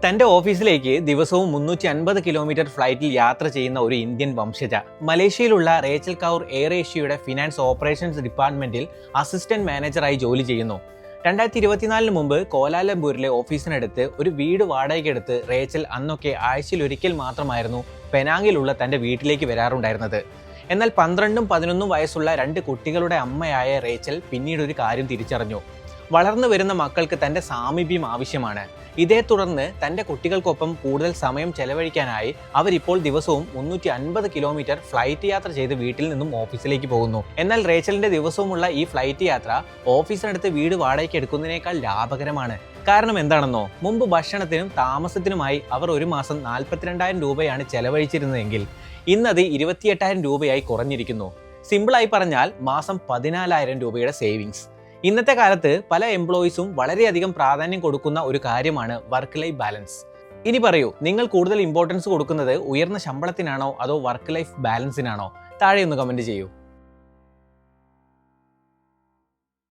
തന്റെ ഓഫീസിലേക്ക് ദിവസവും 350 കിലോമീറ്റർ ഫ്ലൈറ്റിൽ യാത്ര ചെയ്യുന്ന ഒരു ഇന്ത്യൻ വംശജ മലേഷ്യയിലുള്ള റേച്ചൽ കൗർ എയർ ഏഷ്യയുടെ ഫിനാൻസ് ഓപ്പറേഷൻസ് ഡിപ്പാർട്ട്മെന്റിൽ അസിസ്റ്റന്റ് മാനേജറായി ജോലി ചെയ്യുന്നു. 2024 മുമ്പ് കോലാലംപൂരിലെ ഓഫീസിനടുത്ത് ഒരു വീട് വാടകയ്ക്കെടുത്ത് റേച്ചൽ അന്നൊക്കെ ആഴ്ചയിൽ ഒരിക്കൽ മാത്രമായിരുന്നു പെനാങ്ങിലുള്ള തന്റെ വീട്ടിലേക്ക് വരാറുണ്ടായിരുന്നത്. എന്നാൽ 12ഉം 11ഉം വയസ്സുള്ള 2 കുട്ടികളുടെ അമ്മയായ റേച്ചൽ പിന്നീട് ഒരു കാര്യം തിരിച്ചറിഞ്ഞു. വളർന്നു വരുന്ന മക്കൾക്ക് തന്റെ സാമീപ്യം ആവശ്യമാണ്. ഇതേ തുടർന്ന് തന്റെ കുട്ടികൾക്കൊപ്പം കൂടുതൽ സമയം ചെലവഴിക്കാനായി അവരിപ്പോൾ ദിവസവും 350 കിലോമീറ്റർ ഫ്ലൈറ്റ് യാത്ര ചെയ്ത് വീട്ടിൽ നിന്നും ഓഫീസിലേക്ക് പോകുന്നു. എന്നാൽ റേച്ചലിന്റെ ദിവസവുമുള്ള ഈ ഫ്ലൈറ്റ് യാത്ര ഓഫീസിനടുത്ത് വീട് വാടകയ്ക്ക് എടുക്കുന്നതിനേക്കാൾ ലാഭകരമാണ്. കാരണം എന്താണെന്നോ, മുമ്പ് ഭക്ഷണത്തിനും താമസത്തിനുമായി അവർ ഒരു മാസം 42,000 രൂപയാണ് ചെലവഴിച്ചിരുന്നതെങ്കിൽ ഇന്നത് 28,000 രൂപയായി കുറഞ്ഞിരിക്കുന്നു. സിമ്പിളായി പറഞ്ഞാൽ മാസം 14,000 രൂപയുടെ സേവിങ്സ്. ഇന്നത്തെ കാലത്ത് പല എംപ്ലോയീസും വളരെയധികം പ്രാധാന്യം കൊടുക്കുന്ന ഒരു കാര്യമാണ് വർക്ക് ലൈഫ് ബാലൻസ്. ഇനി പറയൂ, നിങ്ങൾ കൂടുതൽ ഇമ്പോർട്ടൻസ് കൊടുക്കുന്നത് ഉയർന്ന ശമ്പളത്തിനാണോ അതോ വർക്ക് ലൈഫ് ബാലൻസിനാണോ? താഴെ ഒന്ന് കമന്റ് ചെയ്യൂ.